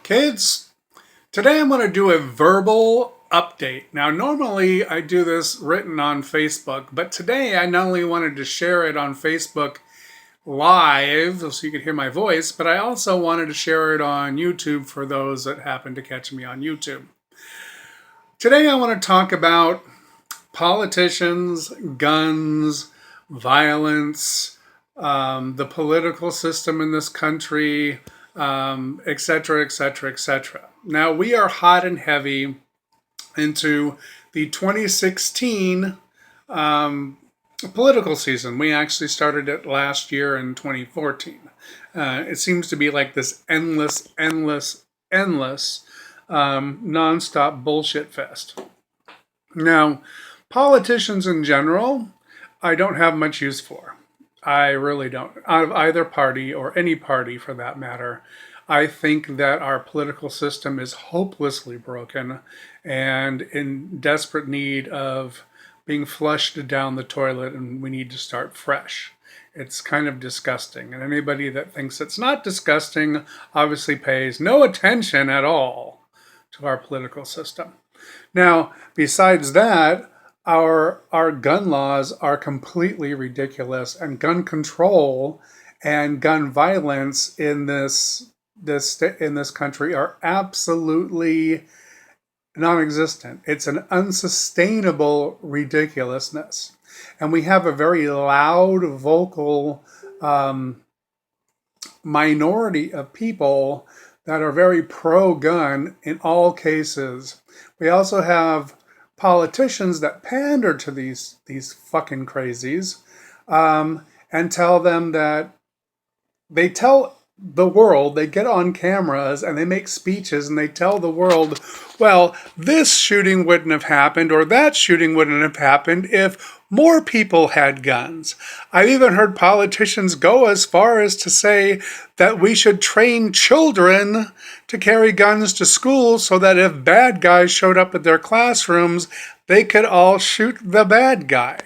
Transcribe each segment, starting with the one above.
Kids, today I'm going to do a verbal update. Now, normally I do this written on Facebook, but today I not only wanted to share it on Facebook live so you could hear my voice, but I also wanted to share it on YouTube for those that happen to catch me on YouTube. Today I want to talk about politicians, guns, violence, the political system in this country, etc., etc., etc. Now, we are hot and heavy into the 2016 political season. We actually started it last year in 2014. It seems to be like this endless, nonstop bullshit fest. Now, politicians in general, I don't have much use for. I really don't. Out of either party, or any party for that matter, I think that our political system is hopelessly broken and in desperate need of being flushed down the toilet, and we need to start fresh. It's kind of disgusting. And anybody that thinks it's not disgusting obviously pays no attention at all to our political system. Now, besides that, our gun laws are completely ridiculous, and gun control and gun violence in this country are absolutely non-existent. It's an unsustainable ridiculousness, and we have a very loud, vocal minority of people that are very pro-gun in all cases. We also have politicians that pander to these fucking crazies, and tell them that they tell the world, they get on cameras and they make speeches and they tell the world, well, this shooting wouldn't have happened or that shooting wouldn't have happened if more people had guns. I've even heard politicians go as far as to say that we should train children to carry guns to school so that if bad guys showed up at their classrooms, they could all shoot the bad guy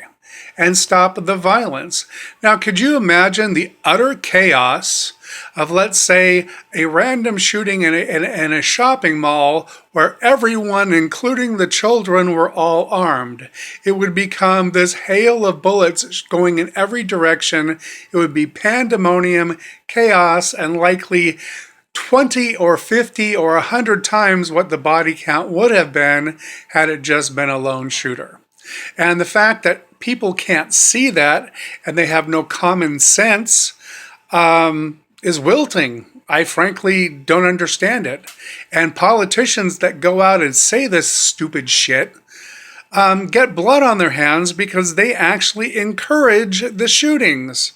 and stop the violence. Now, could you imagine the utter chaos of, let's say, a random shooting in a shopping mall where everyone, including the children, were all armed? It would become this hail of bullets going in every direction. It would be pandemonium, chaos, and likely 20 or 50 or 100 times what the body count would have been had it just been a lone shooter. And the fact that people can't see that and they have no common sense is wilting. I frankly don't understand it. And politicians that go out and say this stupid shit get blood on their hands because they actually encourage the shootings.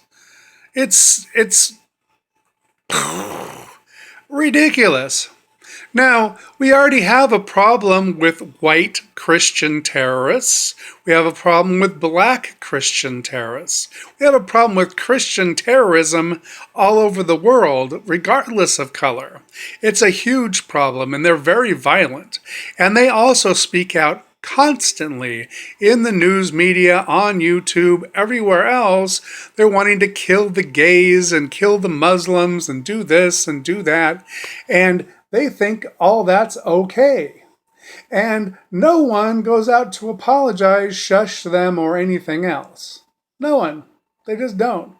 It's ridiculous. Now, we already have a problem with white Christian terrorists. We have a problem with black Christian terrorists. We have a problem with Christian terrorism all over the world, regardless of color. It's a huge problem, and they're very violent. And they also speak out constantly in the news media, on YouTube, everywhere else. They're wanting to kill the gays and kill the Muslims and do this and do that. And they think all that's okay. And no one goes out to apologize, shush them, or anything else. No one. They just don't.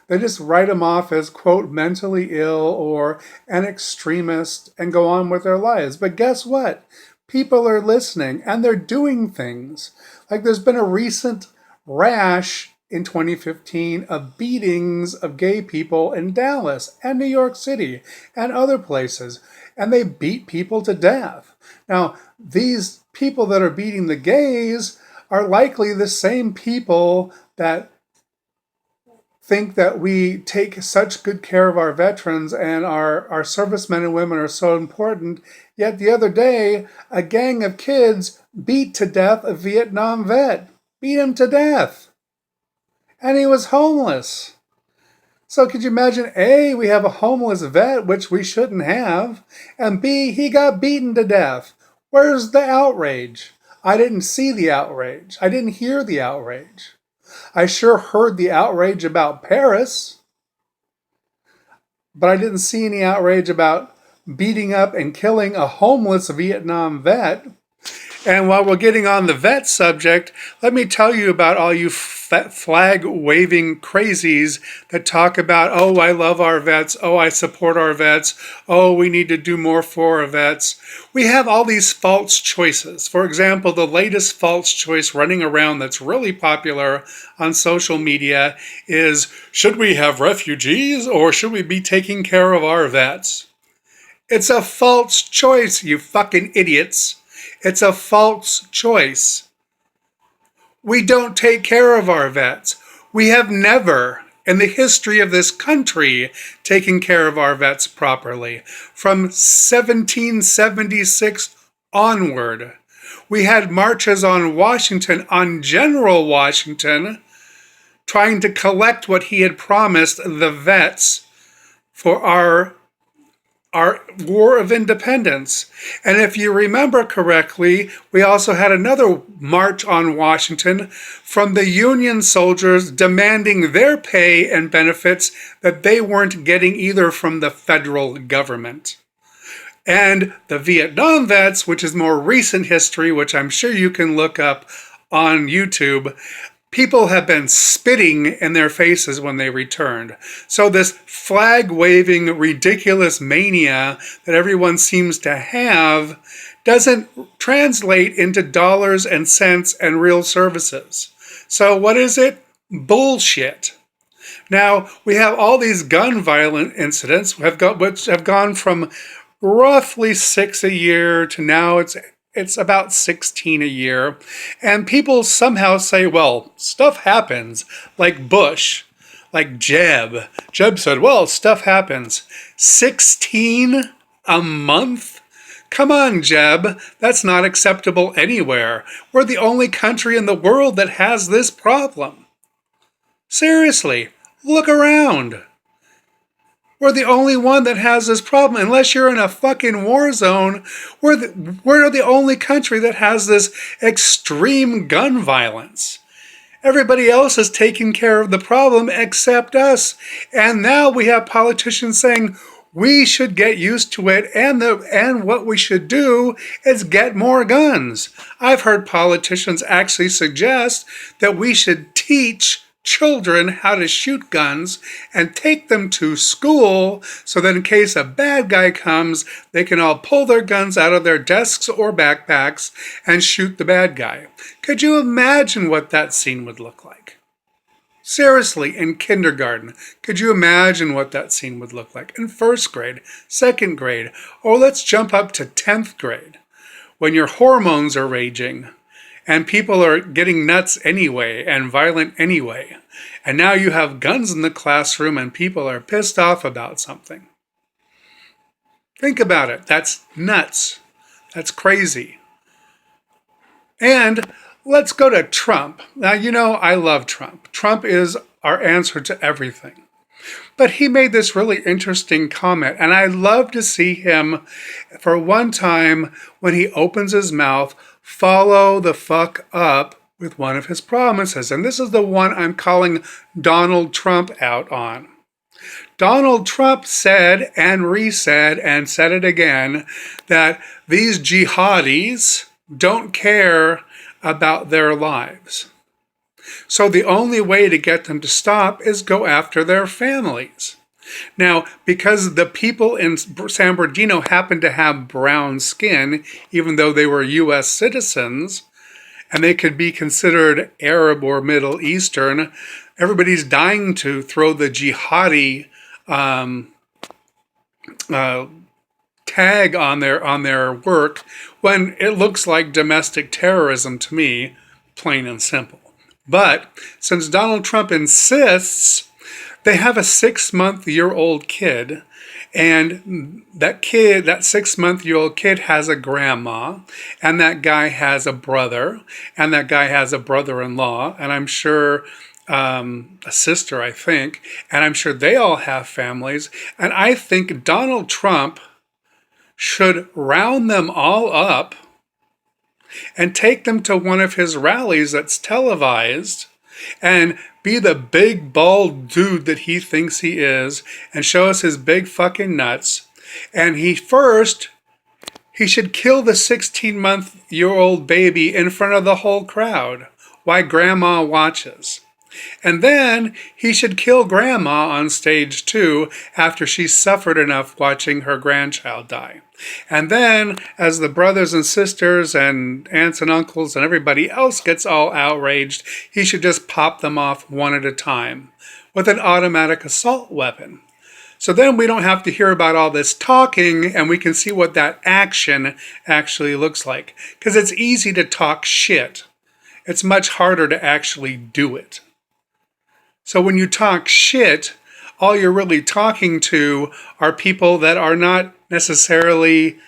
They just write them off as, quote, mentally ill or an extremist and go on with their lives. But guess what? People are listening and they're doing things. Like there's been a recent rash in 2015 of beatings of gay people in Dallas and New York City and other places. And they beat people to death. Now, these people that are beating the gays are likely the same people that think that we take such good care of our veterans and our servicemen and women are so important. Yet the other day, a gang of kids beat to death a Vietnam vet. Beat him to death. And he was homeless. So could you imagine, A, we have a homeless vet, which we shouldn't have, and B, he got beaten to death. Where's the outrage? I didn't see the outrage. I didn't hear the outrage. I sure heard the outrage about Paris, but I didn't see any outrage about beating up and killing a homeless Vietnam vet. And while we're getting on the vet subject, let me tell you about all you flag-waving crazies that talk about, oh, I love our vets, oh, I support our vets, oh, we need to do more for our vets. We have all these false choices. For example, the latest false choice running around that's really popular on social media is, should we have refugees or should we be taking care of our vets? It's a false choice, you fucking idiots. It's a false choice. We don't take care of our vets. We have never, in the history of this country, taken care of our vets properly. From 1776 onward, we had marches on Washington, on General Washington, trying to collect what he had promised the vets for our War of Independence. And if you remember correctly, we also had another march on Washington from the Union soldiers demanding their pay and benefits that they weren't getting either from the federal government. And the Vietnam vets, which is more recent history, which I'm sure you can look up on YouTube, people have been spitting in their faces when they returned. So this flag-waving, ridiculous mania that everyone seems to have doesn't translate into dollars and cents and real services. So what is it? Bullshit. Now, we have all these gun violent incidents which have gone from roughly 6 a year to now it's about 16 a year. And people somehow say, well, stuff happens, like Bush, like Jeb. Jeb said, well, stuff happens. 16 a month? Come on, Jeb. That's not acceptable anywhere. We're the only country in the world that has this problem. Seriously, look around. We're the only one that has this problem. Unless you're in a fucking war zone, we're the only country that has this extreme gun violence. Everybody else is taking care of the problem except us. And now we have politicians saying we should get used to it, and what we should do is get more guns. I've heard politicians actually suggest that we should teach children how to shoot guns and take them to school so that in case a bad guy comes, they can all pull their guns out of their desks or backpacks and shoot the bad guy. Could you imagine what that scene would look like? Seriously, in kindergarten, could you imagine what that scene would look like? In first grade, second grade, or let's jump up to 10th grade, when your hormones are raging, and people are getting nuts anyway and violent anyway. And now you have guns in the classroom and people are pissed off about something. Think about it. That's nuts. That's crazy. And let's go to Trump. Now, you know, I love Trump. Trump is our answer to everything. But he made this really interesting comment, and I love to see him, for one time, when he opens his mouth, follow the fuck up with one of his promises. And this is the one I'm calling Donald Trump out on. Donald Trump said and re-said and said it again that these jihadis don't care about their lives. So the only way to get them to stop is go after their families. Now, because the people in San Bernardino happen to have brown skin, even though they were U.S. citizens, and they could be considered Arab or Middle Eastern, everybody's dying to throw the jihadi tag on their work when it looks like domestic terrorism to me, plain and simple. But since Donald Trump insists, they have a 6-month-old kid, and that 6-month-old kid has a grandma, and that guy has a brother, and that guy has a brother-in-law, and I'm sure a sister, I think, and I'm sure they all have families, and I think Donald Trump should round them all up and take them to one of his rallies that's televised and be the big bald dude that he thinks he is and show us his big fucking nuts And he should kill the 16-month-old baby in front of the whole crowd while grandma watches. And then he should kill grandma on stage too after she's suffered enough watching her grandchild die. And then, as the brothers and sisters and aunts and uncles and everybody else gets all outraged, he should just pop them off one at a time with an automatic assault weapon. So then we don't have to hear about all this talking, and we can see what that action actually looks like. Because it's easy to talk shit. It's much harder to actually do it. So when you talk shit, all you're really talking to are people that are not necessarily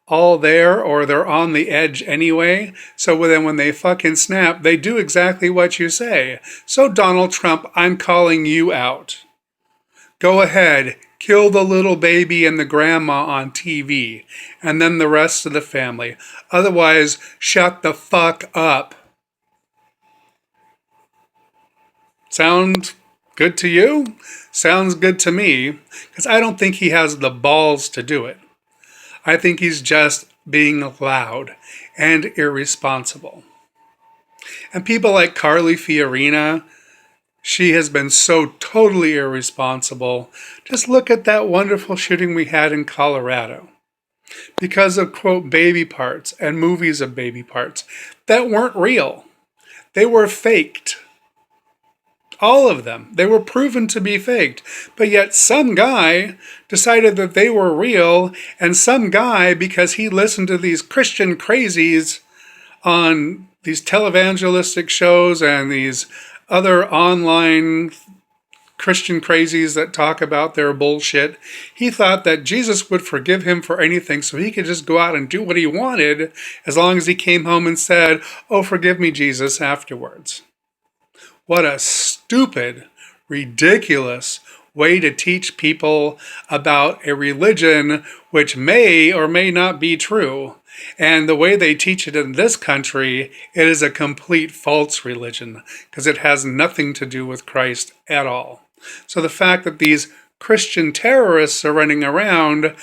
all there, or they're on the edge anyway. So then when they fucking snap, they do exactly what you say. So Donald Trump, I'm calling you out. Go ahead, kill the little baby and the grandma on TV, and then the rest of the family. Otherwise, shut the fuck up. Sound good to you? Sounds good to me, because I don't think he has the balls to do it. I think he's just being loud and irresponsible. And people like Carly Fiorina, she has been so totally irresponsible. Just look at that wonderful shooting we had in Colorado. Because of, quote, baby parts and movies of baby parts that weren't real. They were faked. All of them. They were proven to be faked. But yet some guy decided that they were real, and some guy, because he listened to these Christian crazies on these televangelistic shows and these other online Christian crazies that talk about their bullshit, he thought that Jesus would forgive him for anything, so he could just go out and do what he wanted as long as he came home and said, "Oh, forgive me, Jesus," afterwards. What a stupid, ridiculous way to teach people about a religion which may or may not be true. And the way they teach it in this country, it is a complete false religion because it has nothing to do with Christ at all. So the fact that these Christian terrorists are running around,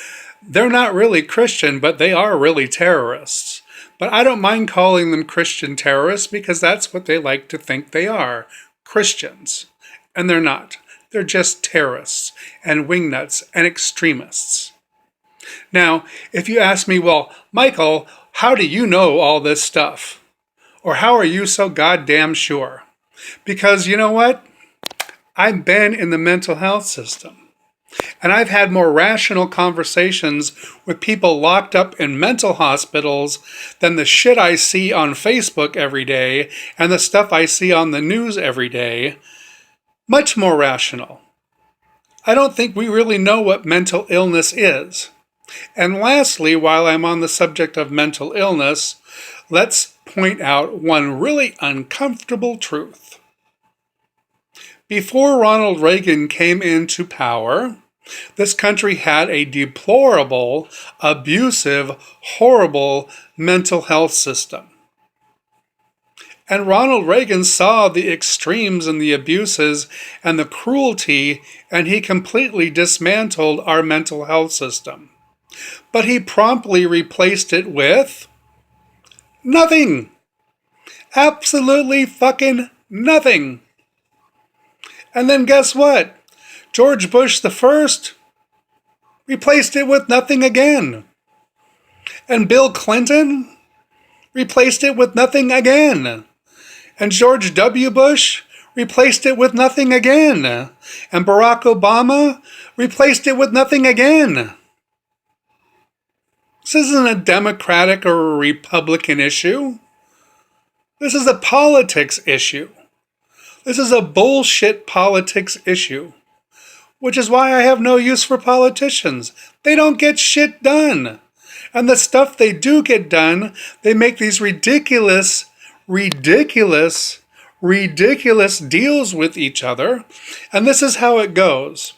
they're not really Christian, but they are really terrorists. But I don't mind calling them Christian terrorists because that's what they like to think they are, Christians. And they're not. They're just terrorists and wingnuts and extremists. Now, if you ask me, well, Michael, how do you know all this stuff? Or how are you so goddamn sure? Because you know what? I've been in the mental health system. And I've had more rational conversations with people locked up in mental hospitals than the shit I see on Facebook every day and the stuff I see on the news every day. Much more rational. I don't think we really know what mental illness is. And lastly, while I'm on the subject of mental illness, let's point out one really uncomfortable truth. Before Ronald Reagan came into power, this country had a deplorable, abusive, horrible mental health system. And Ronald Reagan saw the extremes and the abuses and the cruelty, and he completely dismantled our mental health system. But he promptly replaced it with nothing. Absolutely fucking nothing. And then guess what? George Bush the First replaced it with nothing again. And Bill Clinton replaced it with nothing again. And George W. Bush replaced it with nothing again. And Barack Obama replaced it with nothing again. This isn't a Democratic or a Republican issue. This is a politics issue. This is a bullshit politics issue. Which is why I have no use for politicians. They don't get shit done. And the stuff they do get done, they make these ridiculous deals with each other. And this is how it goes.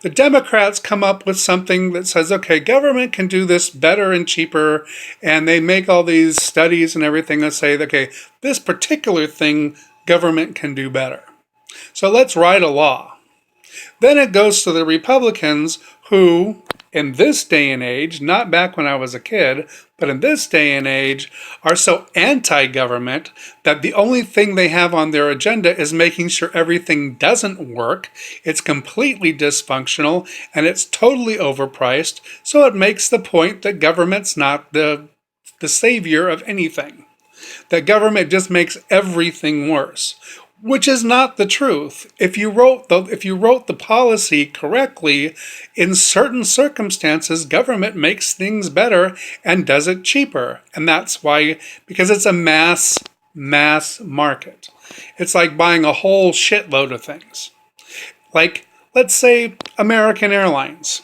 The Democrats come up with something that says, okay, government can do this better and cheaper. And they make all these studies and everything that say, okay, this particular thing government can do better. So let's write a law. Then it goes to the Republicans who in this day and age, not back when I was a kid, but in this day and age, are so anti-government that the only thing they have on their agenda is making sure everything doesn't work. It's completely dysfunctional and it's totally overpriced. So it makes the point that government's not the savior of anything. That government just makes everything worse, which is not the truth. If you wrote the policy correctly, in certain circumstances, government makes things better and does it cheaper. And that's why, because it's a mass market. It's like buying a whole shitload of things. Like, let's say American Airlines.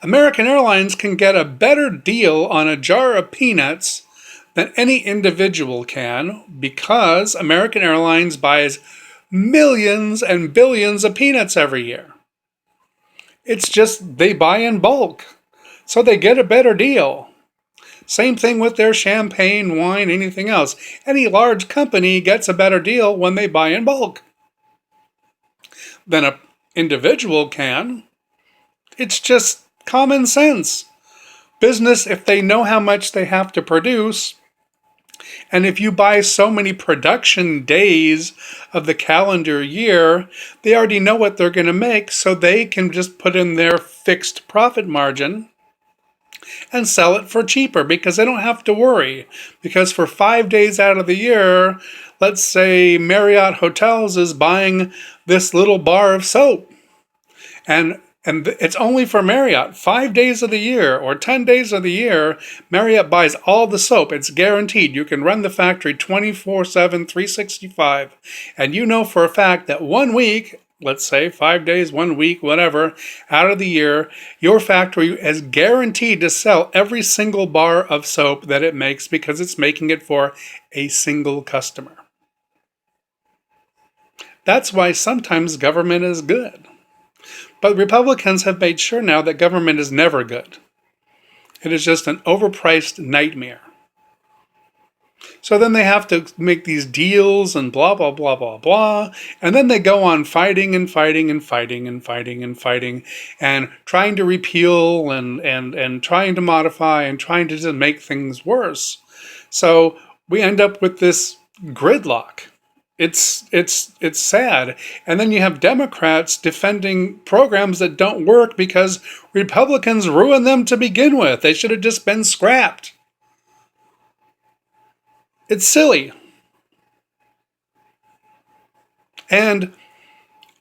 American Airlines can get a better deal on a jar of peanuts than any individual can, because American Airlines buys millions and billions of peanuts every year. It's just they buy in bulk, so they get a better deal. Same thing with their champagne, wine, anything else. Any large company gets a better deal when they buy in bulk than an individual can. It's just common sense. Business, if they know how much they have to produce, and if you buy so many production days of the calendar year, they already know what they're going to make, so they can just put in their fixed profit margin and sell it for cheaper because they don't have to worry. Because for 5 days out of the year, let's say Marriott Hotels is buying this little bar of soap. And it's only for Marriott. 5 days of the year or 10 days of the year, Marriott buys all the soap. It's guaranteed. You can run the factory 24/7, 365. And you know for a fact that 1 week, let's say 5 days, 1 week, whatever, out of the year, your factory is guaranteed to sell every single bar of soap that it makes because it's making it for a single customer. That's why sometimes government is good. But Republicans have made sure now that government is never good. It is just an overpriced nightmare. So then they have to make these deals and blah, blah, blah, blah, blah. And then they go on fighting and fighting and fighting and fighting and fighting and trying to repeal and trying to modify and trying to just make things worse. So we end up with this gridlock. It's sad. And then you have Democrats defending programs that don't work because Republicans ruined them to begin with. They should have just been scrapped. It's silly. And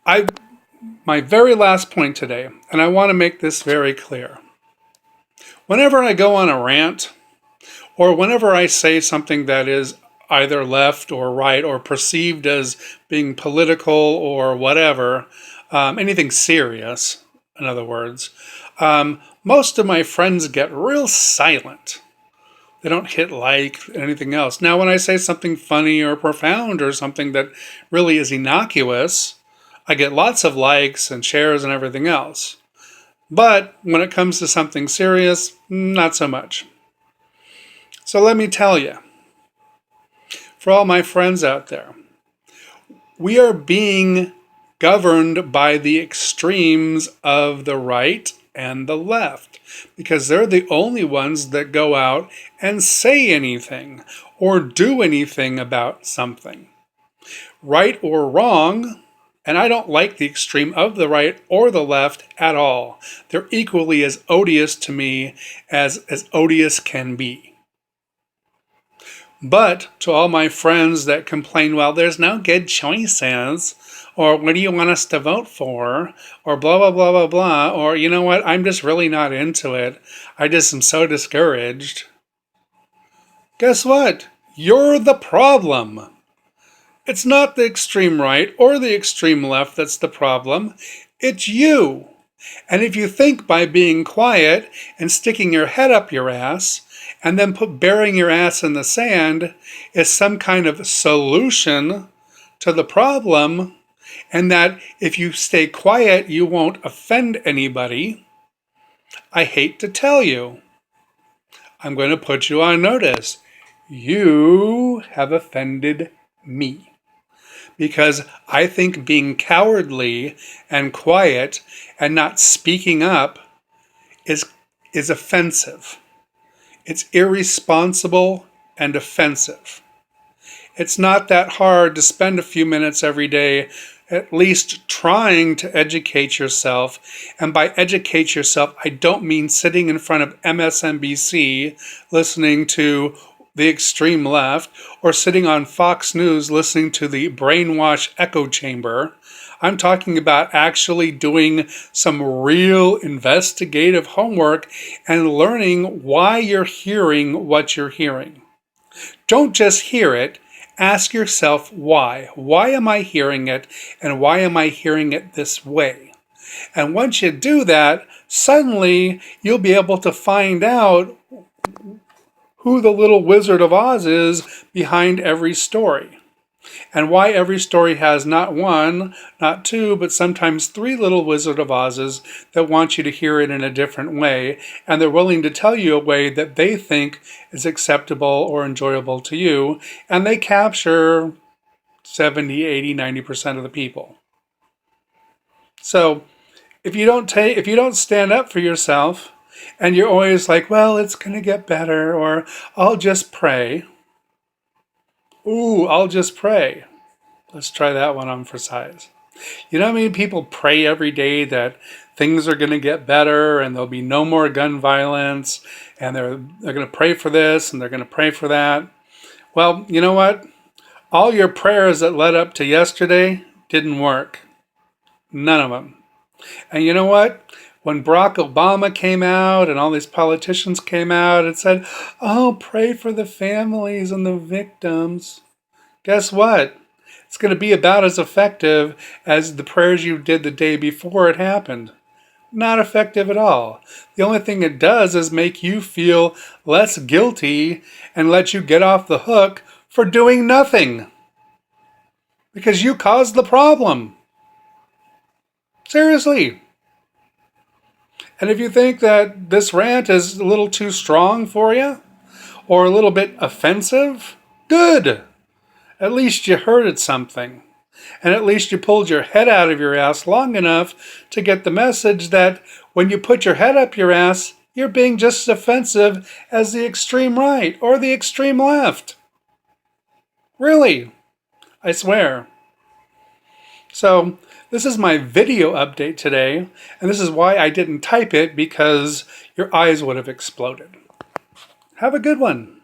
my very last point today, and I want to make this very clear. Whenever I go on a rant, or whenever I say something that is either left or right or perceived as being political or whatever, anything serious, in other words, most of my friends get real silent. They don't hit like anything else. Now, when I say something funny or profound or something that really is innocuous, I get lots of likes and shares and everything else. But when it comes to something serious, not so much. So let me tell you, for all my friends out there, we are being governed by the extremes of the right and the left, because they're the only ones that go out and say anything or do anything about something. Right or wrong, and I don't like the extreme of the right or the left at all. They're equally as odious to me as odious can be. But to all my friends that complain, well, there's no good choices, or what do you want us to vote for, or blah, blah, blah, blah, blah, or you know what, I'm just really not into it. I just am so discouraged. Guess what? You're the problem. It's not the extreme right or the extreme left that's the problem. It's you. And if you think by being quiet and sticking your head up your ass and then burying your ass in the sand is some kind of solution to the problem, and that if you stay quiet, you won't offend anybody, I hate to tell you, I'm going to put you on notice. You have offended me. Because I think being cowardly and quiet and not speaking up is is offensive. It's irresponsible and offensive. It's not that hard to spend a few minutes every day at least trying to educate yourself. And by educate yourself, I don't mean sitting in front of MSNBC listening to the extreme left or sitting on Fox News listening to the brainwash echo chamber. I'm talking about actually doing some real investigative homework and learning why you're hearing what you're hearing. Don't just hear it. Ask yourself why. Why am I hearing it? And why am I hearing it this way? And once you do that, suddenly you'll be able to find out who the little Wizard of Oz is behind every story. And why every story has not one, not two, but sometimes three little Wizard of Ozes that want you to hear it in a different way, and they're willing to tell you a way that they think is acceptable or enjoyable to you, and they capture 70, 80, 90% of the people. So if you don't stand up for yourself, and you're always like, well, it's going to get better, or I'll just pray. Ooh, I'll just pray. Let's try that one on for size. You know how many people pray every day that things are going to get better and there'll be no more gun violence, and they're going to pray for this and they're going to pray for that? Well, you know what? All your prayers that led up to yesterday didn't work. None of them. And you know what? When Barack Obama came out and all these politicians came out and said, oh, pray for the families and the victims, guess what? It's going to be about as effective as the prayers you did the day before it happened. Not effective at all. The only thing it does is make you feel less guilty and let you get off the hook for doing nothing. Because you caused the problem. Seriously. And if you think that this rant is a little too strong for you, or a little bit offensive, good. At least you heard something. And at least you pulled your head out of your ass long enough to get the message that when you put your head up your ass, you're being just as offensive as the extreme right or the extreme left. Really, I swear. So this is my video update today, and this is why I didn't type it, because your eyes would have exploded. Have a good one.